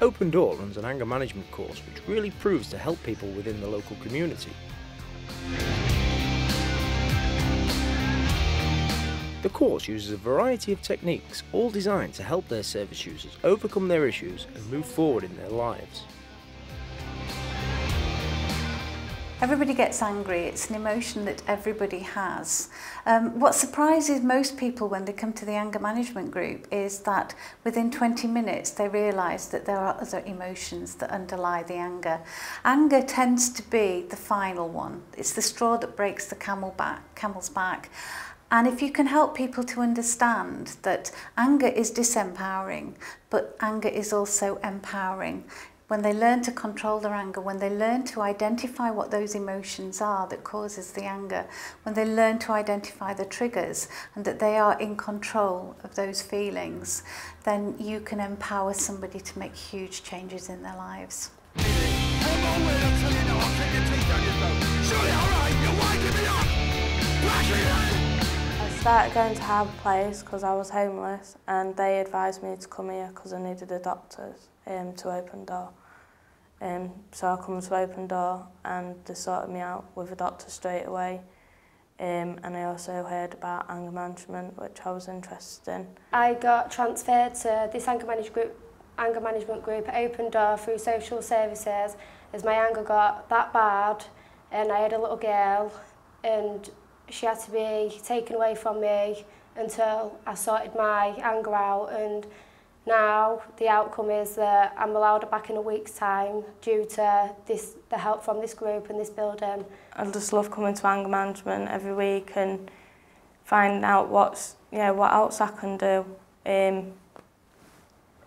Open Door runs an anger management course which really proves to help people within the local community. The course uses a variety of techniques, all designed to help their service users overcome their issues and move forward in their lives. Everybody gets angry, it's an emotion that everybody has. What surprises most people when they come to the anger management group is that within 20 minutes they realise that there are other emotions that underlie the anger. Anger tends to be the final one. It's the straw that breaks the camel's back. And if you can help people to understand that anger is disempowering, but anger is also empowering, when they learn to control their anger, when they learn to identify what those emotions are that causes the anger, when they learn to identify the triggers and that they are in control of those feelings, then you can empower somebody to make huge changes in their lives. I started going to Harbour Place because I was homeless, and they advised me to come here because I needed a doctor's to Open Door. So I come to Open Door and they sorted me out with a doctor straight away. And I also heard about anger management, which I was interested in. I got transferred to this anger management group at Open Door through social services as my anger got that bad, and I had a little girl and she had to be taken away from me until I sorted my anger out, and now the outcome is that I'm allowed her back in a week's time due to the help from this group and this building. I just love coming to anger management every week and finding out what else I can do. And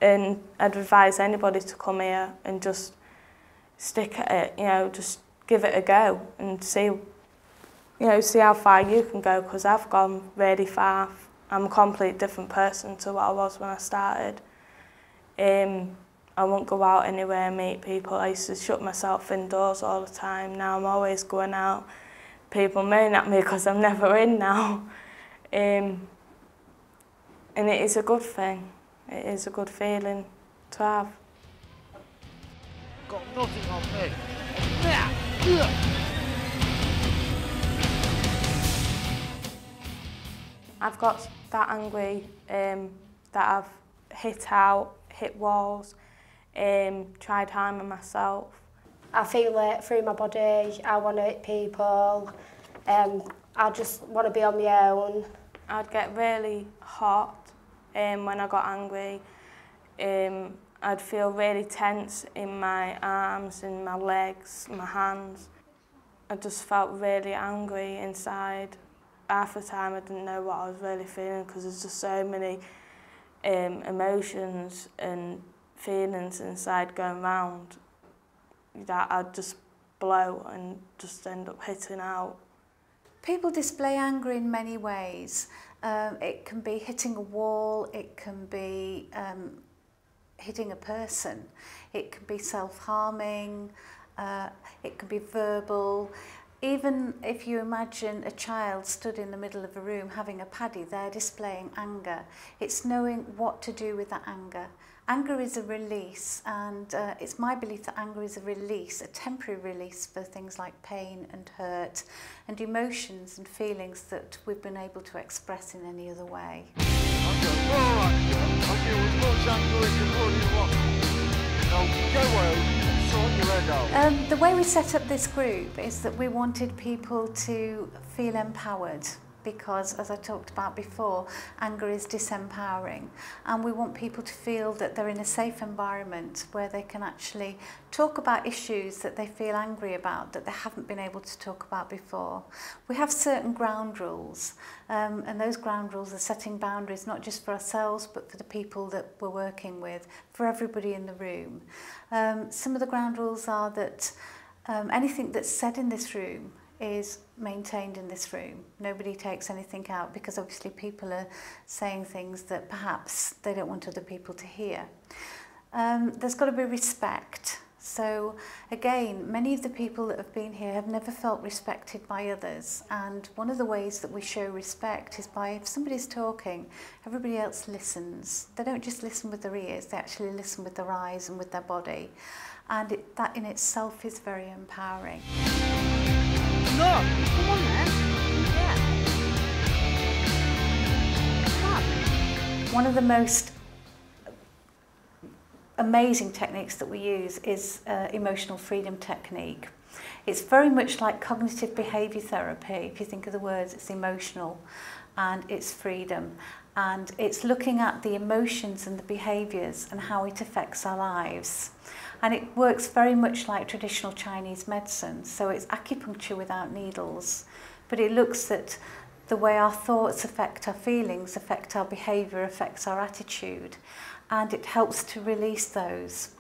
I'd advise anybody to come here and just stick at it, just give it a go and see how far you can go, because I've gone really far. I'm a completely different person to what I was when I started. I won't go out anywhere and meet people. I used to shut myself indoors all the time. Now I'm always going out. People moan at me because I'm never in now. And it is a good thing. It is a good feeling to have. Got nothing on me. I've got that angry that I've hit walls, tried harming myself. I feel it through my body. I want to hit people. I just want to be on my own. I'd get really hot when I got angry. I'd feel really tense in my arms, in my legs, my hands. I just felt really angry inside. Half the time I didn't know what I was really feeling because there's just so many emotions and feelings inside going round that I'd just blow and just end up hitting out. People display anger in many ways. It can be hitting a wall, it can be hitting a person, it can be self-harming, it can be verbal. Even if you imagine a child stood in the middle of a room having a paddy, they're displaying anger. It's knowing what to do with that anger. Anger is a release, and it's my belief that anger is a release, a temporary release for things like pain and hurt and emotions and feelings that we've been able to express in any other way. The way we set up this group is that we wanted people to feel empowered, because, as I talked about before, anger is disempowering, and we want people to feel that they're in a safe environment where they can actually talk about issues that they feel angry about, that they haven't been able to talk about before. We have certain ground rules, and those ground rules are setting boundaries not just for ourselves but for the people that we're working with, for everybody in the room. Some of the ground rules are that anything that's said in this room is maintained in this room. Nobody takes anything out, because obviously people are saying things that perhaps they don't want other people to hear. There's got to be respect. So again, many of the people that have been here have never felt respected by others, and one of the ways that we show respect is by, if somebody's talking, everybody else listens. They don't just listen with their ears, they actually listen with their eyes and with their body, and that in itself is very empowering. Look, come on then. Yeah. One of the most amazing techniques that we use is emotional freedom technique. It's very much like cognitive behaviour therapy. If you think of the words, it's emotional and it's freedom, and it's looking at the emotions and the behaviours and how it affects our lives. And it works very much like traditional Chinese medicine, so it's acupuncture without needles, but it looks at the way our thoughts affect our feelings, affect our behaviour, affects our attitude, and it helps to release those.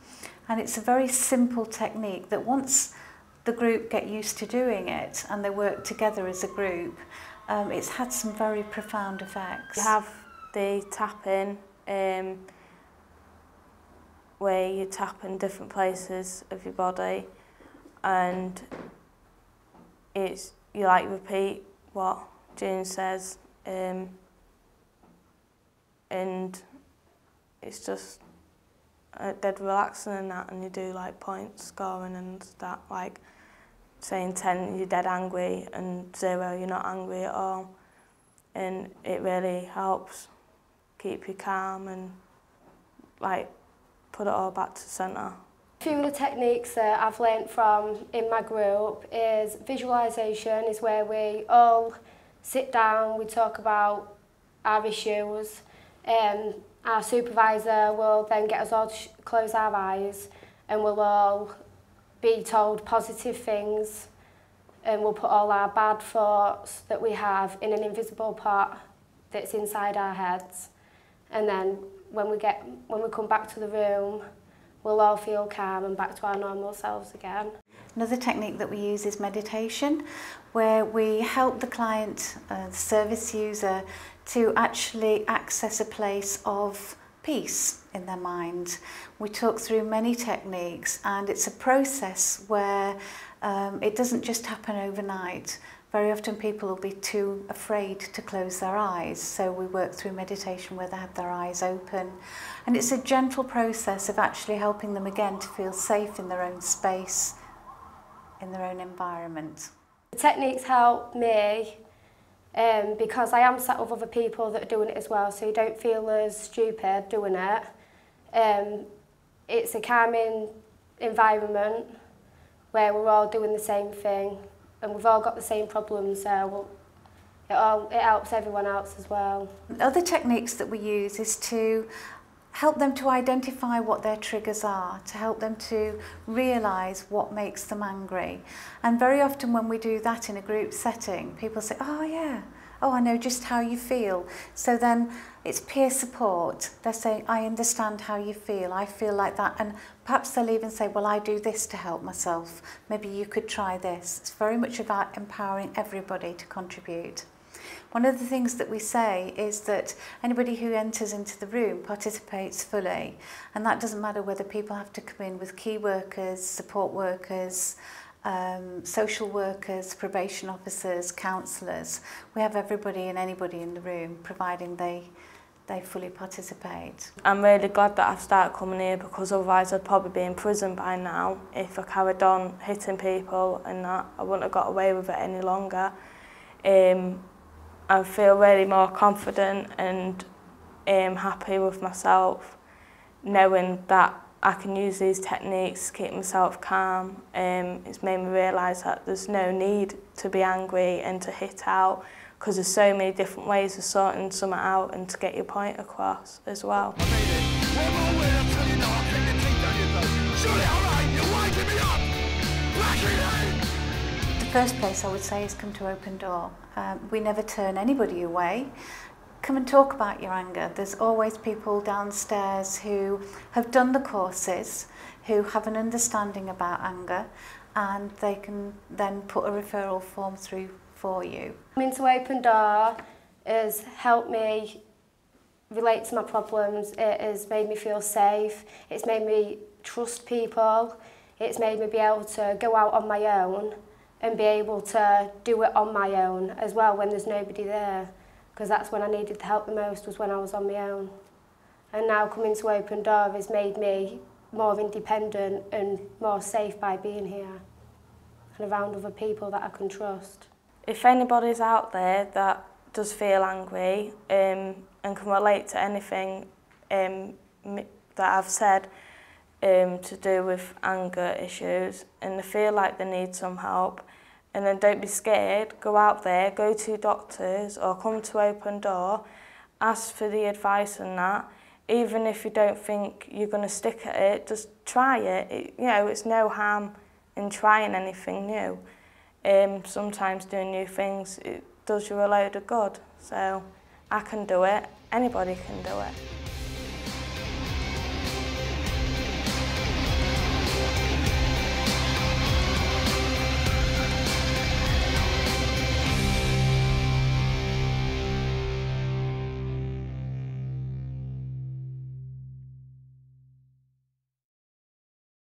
And it's a very simple technique that once the group get used to doing it and they work together as a group, it's had some very profound effects. You have the tapping, where you tap in different places of your body, and it's, you like repeat what June says, and it's just dead relaxing and that, and you do like point scoring and that, like saying 10 you're dead angry and 0 you're not angry at all, and it really helps keep you calm and like put it all back to centre. A few of the techniques that I've learnt from in my group is visualisation, is where we all sit down, we talk about our issues, our supervisor will then get us all to close our eyes, and we'll all be told positive things, and we'll put all our bad thoughts that we have in an invisible pot that's inside our heads, and then when we come back to the room, we'll all feel calm and back to our normal selves again. Another technique that we use is meditation, where we help the client, the service user, to actually access a place of peace in their mind. We talk through many techniques, and it's a process where it doesn't just happen overnight. Very often people will be too afraid to close their eyes, so we work through meditation where they have their eyes open. And it's a gentle process of actually helping them again to feel safe in their own space, in their own environment. The techniques help me because I am sat with other people that are doing it as well, so you don't feel as stupid doing it. It's a calming environment where we're all doing the same thing, and we've all got the same problems, so it helps everyone else as well. Other techniques that we use is to help them to identify what their triggers are, to help them to realise what makes them angry. And very often when we do that in a group setting, people say, oh yeah, oh I know just how you feel. So then it's peer support. They're saying, I understand how you feel, I feel like that. And perhaps they'll even say, well, I do this to help myself. Maybe you could try this. It's very much about empowering everybody to contribute. One of the things that we say is that anybody who enters into the room participates fully, and that doesn't matter whether people have to come in with key workers, support workers, social workers, probation officers, counsellors. We have everybody and anybody in the room, providing they fully participate. I'm really glad that I've started coming here, because otherwise I'd probably be in prison by now if I carried on hitting people and that. I wouldn't have got away with it any longer. I feel really more confident and happy with myself, knowing that I can use these techniques to keep myself calm. It's made me realise that there's no need to be angry and to hit out, because there's so many different ways of sorting something out and to get your point across as well. The first place I would say is come to Open Door. We never turn anybody away. Come and talk about your anger. There's always people downstairs who have done the courses, who have an understanding about anger, and they can then put a referral form through for you. Coming to Open Door has helped me relate to my problems. It has made me feel safe. It's made me trust people. it's made me be able to go out on my own and be able to do it on my own as well when there's nobody there, because that's when I needed the help the most, was when I was on my own. And now coming to Open Door has made me more independent and more safe by being here and around other people that I can trust. If anybody's out there that does feel angry and can relate to anything that I've said to do with anger issues, and they feel like they need some help, and then don't be scared, go out there, go to doctors or come to Open Door, ask for the advice and that. Even if you don't think you're going to stick at it, just try it. You know, it's no harm in trying anything new. Sometimes doing new things, it does you a load of good. So I can do it, anybody can do it.